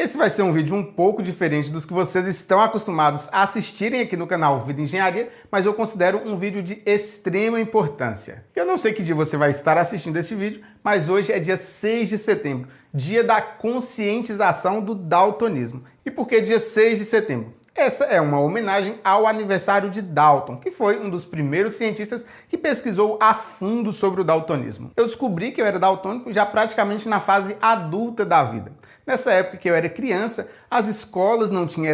Esse vai ser um vídeo um pouco diferente dos que vocês estão acostumados a assistirem aqui no canal Vida Engenharia, mas eu considero um vídeo de extrema importância. Eu não sei que dia você vai estar assistindo esse vídeo, mas hoje é dia 6 de setembro, dia da conscientização do daltonismo. E por que dia 6 de setembro? Essa é uma homenagem ao aniversário de Dalton, que foi um dos primeiros cientistas que pesquisou a fundo sobre o daltonismo. Eu descobri que eu era daltônico já praticamente na fase adulta da vida. Nessa época que eu era criança, as escolas não tinham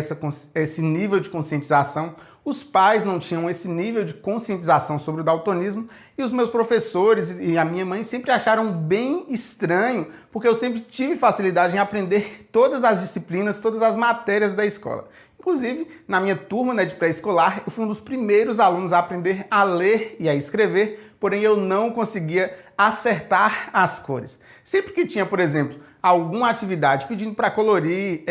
esse nível de conscientização, os pais não tinham esse nível de conscientização sobre o daltonismo e os meus professores e a minha mãe sempre acharam bem estranho, porque eu sempre tive facilidade em aprender todas as disciplinas, todas as matérias da escola. Inclusive, na minha turma de pré-escolar, eu fui um dos primeiros alunos a aprender a ler e a escrever, porém eu não conseguia acertar as cores. Sempre que tinha, por exemplo, alguma atividade pedindo para colorir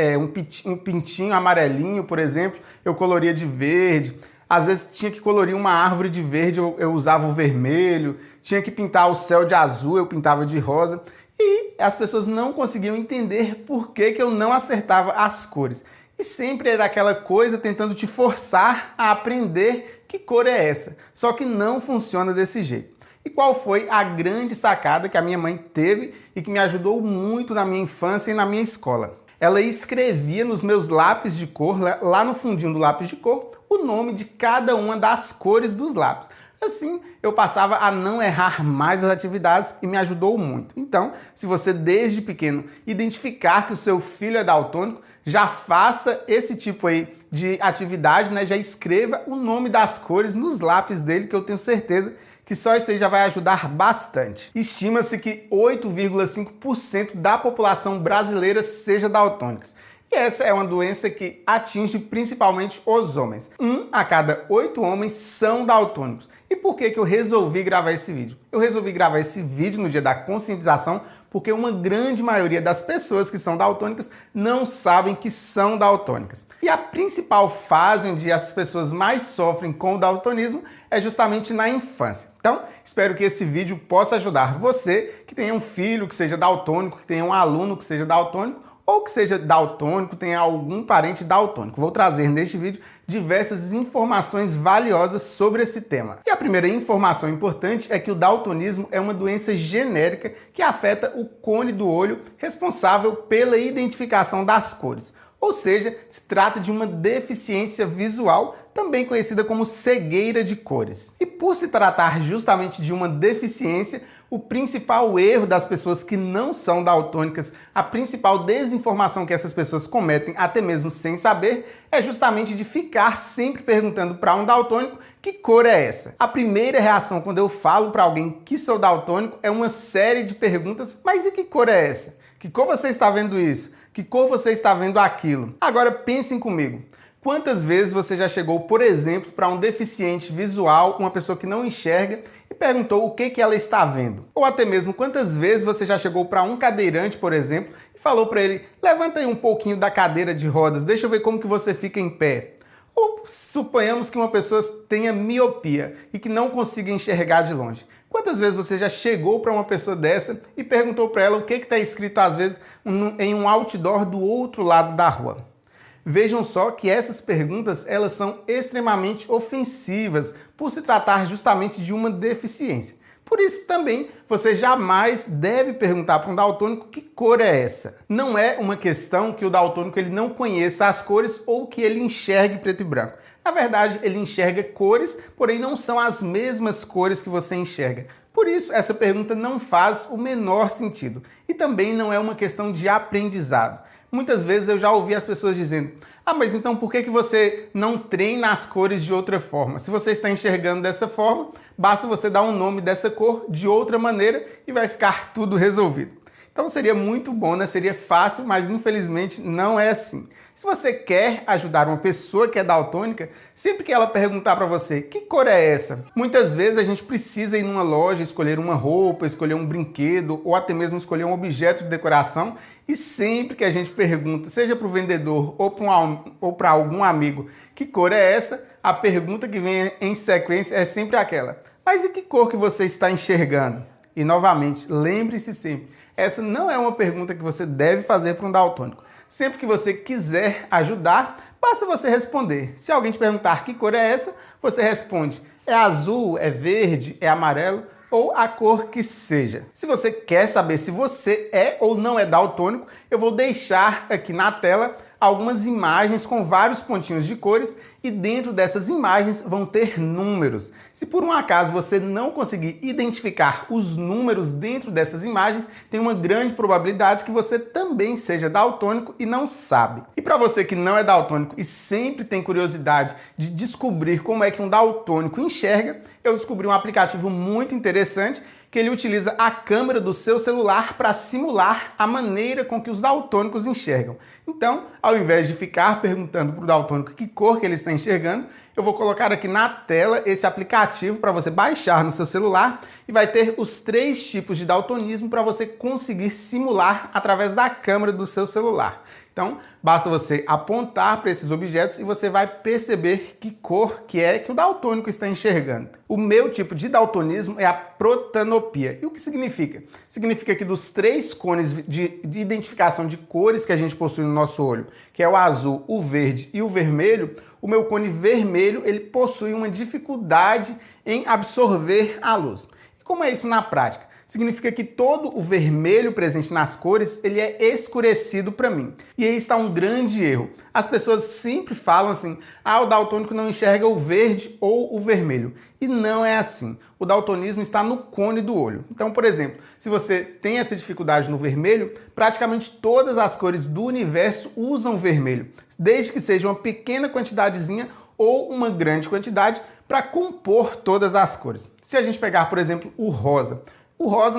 um pintinho amarelinho, por exemplo, eu coloria de verde. Às vezes tinha que colorir uma árvore de verde, eu usava o vermelho. Tinha que pintar o céu de azul, eu pintava de rosa. E as pessoas não conseguiam entender por que eu não acertava as cores. E sempre era aquela coisa tentando te forçar a aprender que cor é essa. Só que não funciona desse jeito. E qual foi a grande sacada que a minha mãe teve e que me ajudou muito na minha infância e na minha escola? Ela escrevia nos meus lápis de cor, lá no fundinho do lápis de cor, o nome de cada uma das cores dos lápis. Assim, eu passava a não errar mais as atividades e me ajudou muito. Então, se você desde pequeno identificar que o seu filho é daltônico, já faça esse tipo aí de atividade, né? Já escreva o nome das cores nos lápis dele, que eu tenho certeza que só isso aí já vai ajudar bastante. Estima-se que 8,5% da população brasileira seja daltônica. E essa é uma doença que atinge principalmente os homens. 1 a cada 8 homens são daltônicos. E por que eu resolvi gravar esse vídeo? Eu resolvi gravar esse vídeo no dia da conscientização porque uma grande maioria das pessoas que são daltônicas não sabem que são daltônicas. E a principal fase onde as pessoas mais sofrem com o daltonismo é justamente na infância. Então, espero que esse vídeo possa ajudar você que tenha um filho que seja daltônico, que tenha um aluno que seja daltônico, ou que seja daltônico, tenha algum parente daltônico. Vou trazer neste vídeo diversas informações valiosas sobre esse tema. E a primeira informação importante é que o daltonismo é uma doença genérica que afeta o cone do olho, responsável pela identificação das cores. Ou seja, se trata de uma deficiência visual, também conhecida como cegueira de cores. E por se tratar justamente de uma deficiência, o principal erro das pessoas que não são daltônicas, a principal desinformação que essas pessoas cometem, até mesmo sem saber, é justamente de ficar sempre perguntando para um daltônico que cor é essa. A primeira reação quando eu falo para alguém que sou daltônico é uma série de perguntas, mas e que cor é essa? Que cor você está vendo isso? Que cor você está vendo aquilo? Agora pensem comigo. Quantas vezes você já chegou, por exemplo, para um deficiente visual, uma pessoa que não enxerga, e perguntou o que ela está vendo? Ou até mesmo quantas vezes você já chegou para um cadeirante, por exemplo, e falou para ele: levanta aí um pouquinho da cadeira de rodas, deixa eu ver como que você fica em pé. Ou suponhamos que uma pessoa tenha miopia e que não consiga enxergar de longe. Quantas vezes você já chegou para uma pessoa dessa e perguntou para ela o que está escrito, às vezes, em um outdoor do outro lado da rua? Vejam só que essas perguntas elas são extremamente ofensivas por se tratar justamente de uma deficiência. Por isso também você jamais deve perguntar para um daltônico que cor é essa. Não é uma questão que o daltônico ele não conheça as cores ou que ele enxergue preto e branco. Na verdade, ele enxerga cores, porém não são as mesmas cores que você enxerga. Por isso, essa pergunta não faz o menor sentido. E também não é uma questão de aprendizado. Muitas vezes eu já ouvi as pessoas dizendo: ah, mas então por que você não treina as cores de outra forma? Se você está enxergando dessa forma, basta você dar um nome dessa cor de outra maneira e vai ficar tudo resolvido. Então seria muito bom, né? Seria fácil, mas infelizmente não é assim. Se você quer ajudar uma pessoa que é daltônica, sempre que ela perguntar para você que cor é essa, muitas vezes a gente precisa ir numa loja, escolher uma roupa, escolher um brinquedo ou até mesmo escolher um objeto de decoração, e sempre que a gente pergunta, seja para o vendedor ou para algum amigo, que cor é essa, a pergunta que vem em sequência é sempre aquela: mas e que cor que você está enxergando? E novamente, lembre-se sempre, essa não é uma pergunta que você deve fazer para um daltônico. Sempre que você quiser ajudar, basta você responder. Se alguém te perguntar que cor é essa, você responde: é azul, é verde, é amarelo ou a cor que seja. Se você quer saber se você é ou não é daltônico, eu vou deixar aqui na tela algumas imagens com vários pontinhos de cores e dentro dessas imagens vão ter números. Se por um acaso você não conseguir identificar os números dentro dessas imagens, tem uma grande probabilidade que você também seja daltônico e não sabe. E para você que não é daltônico e sempre tem curiosidade de descobrir como é que um daltônico enxerga, eu descobri um aplicativo muito interessante que ele utiliza a câmera do seu celular para simular a maneira com que os daltônicos enxergam. Então, ao invés de ficar perguntando para o daltônico que cor que ele está enxergando, eu vou colocar aqui na tela esse aplicativo para você baixar no seu celular e vai ter os 3 tipos de daltonismo para você conseguir simular através da câmera do seu celular. Então, basta você apontar para esses objetos e você vai perceber que cor que é que o daltônico está enxergando. O meu tipo de daltonismo é a protanopia. E o que significa? Significa que dos 3 cones de identificação de cores que a gente possui no nosso olho, que é o azul, o verde e o vermelho, o meu cone vermelho ele possui uma dificuldade em absorver a luz. E como é isso na prática? Significa que todo o vermelho presente nas cores, ele é escurecido para mim. E aí está um grande erro. As pessoas sempre falam assim, o daltônico não enxerga o verde ou o vermelho. E não é assim. O daltonismo está no cone do olho. Então, por exemplo, se você tem essa dificuldade no vermelho, praticamente todas as cores do universo usam vermelho, desde que seja uma pequena quantidadezinha ou uma grande quantidade para compor todas as cores. Se a gente pegar, por exemplo, o rosa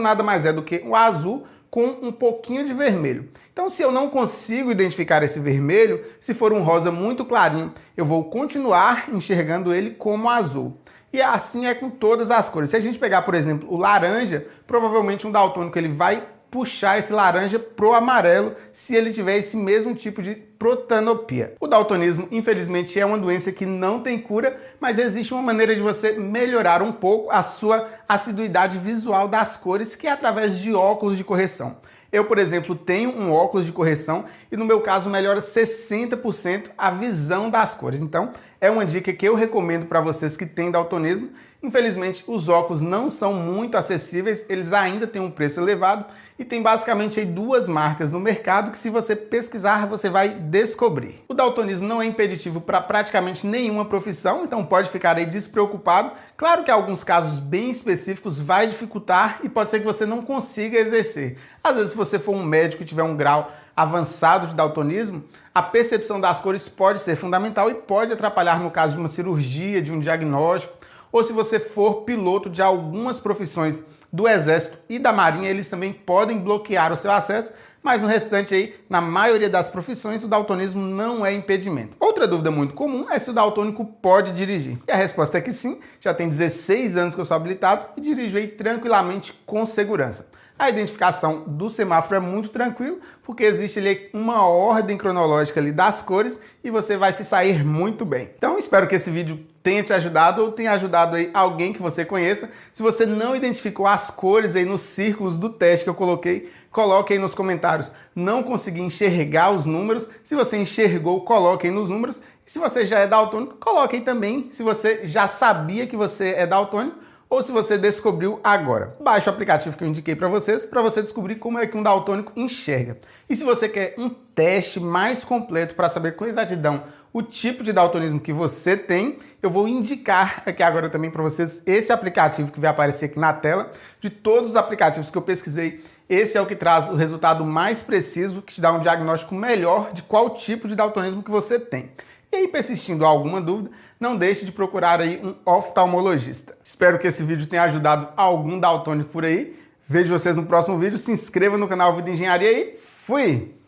nada mais é do que o azul com um pouquinho de vermelho. Então, se eu não consigo identificar esse vermelho, se for um rosa muito clarinho, eu vou continuar enxergando ele como azul. E assim é com todas as cores. Se a gente pegar, por exemplo, o laranja, provavelmente um daltônico ele vai puxar esse laranja pro amarelo se ele tiver esse mesmo tipo de protanopia. O daltonismo, infelizmente, é uma doença que não tem cura, mas existe uma maneira de você melhorar um pouco a sua assiduidade visual das cores, que é através de óculos de correção. Eu, por exemplo, tenho um óculos de correção e no meu caso melhora 60% a visão das cores. Então, é uma dica que eu recomendo para vocês que têm daltonismo. Infelizmente, os óculos não são muito acessíveis, eles ainda têm um preço elevado e tem basicamente aí 2 marcas no mercado que se você pesquisar, você vai descobrir. O daltonismo não é impeditivo para praticamente nenhuma profissão, então pode ficar aí despreocupado. Claro que em alguns casos bem específicos vai dificultar e pode ser que você não consiga exercer. Às vezes, se você for um médico e tiver um grau avançado de daltonismo, a percepção das cores pode ser fundamental e pode atrapalhar no caso de uma cirurgia, de um diagnóstico, ou se você for piloto de algumas profissões do Exército e da Marinha, eles também podem bloquear o seu acesso, mas no restante aí, na maioria das profissões, o daltonismo não é impedimento. Outra dúvida muito comum é se o daltônico pode dirigir. E a resposta é que sim, já tem 16 anos que eu sou habilitado e dirijo aí tranquilamente com segurança. A identificação do semáforo é muito tranquilo, porque existe ali uma ordem cronológica ali das cores e você vai se sair muito bem. Então, espero que esse vídeo tenha te ajudado ou tenha ajudado aí alguém que você conheça. Se você não identificou as cores aí nos círculos do teste que eu coloquei, coloque aí nos comentários. Não consegui enxergar os números. Se você enxergou, coloque aí nos números. E se você já é daltônico, coloque aí também se você já sabia que você é daltônico ou se você descobriu agora. Baixe o aplicativo que eu indiquei para você descobrir como é que um daltônico enxerga. E se você quer um teste mais completo para saber com exatidão o tipo de daltonismo que você tem, eu vou indicar aqui agora também para vocês esse aplicativo que vai aparecer aqui na tela. De todos os aplicativos que eu pesquisei, esse é o que traz o resultado mais preciso, que te dá um diagnóstico melhor de qual tipo de daltonismo que você tem. E aí, persistindo alguma dúvida, não deixe de procurar aí um oftalmologista. Espero que esse vídeo tenha ajudado algum daltônico por aí. Vejo vocês no próximo vídeo. Se inscreva no canal Vida Engenharia e fui!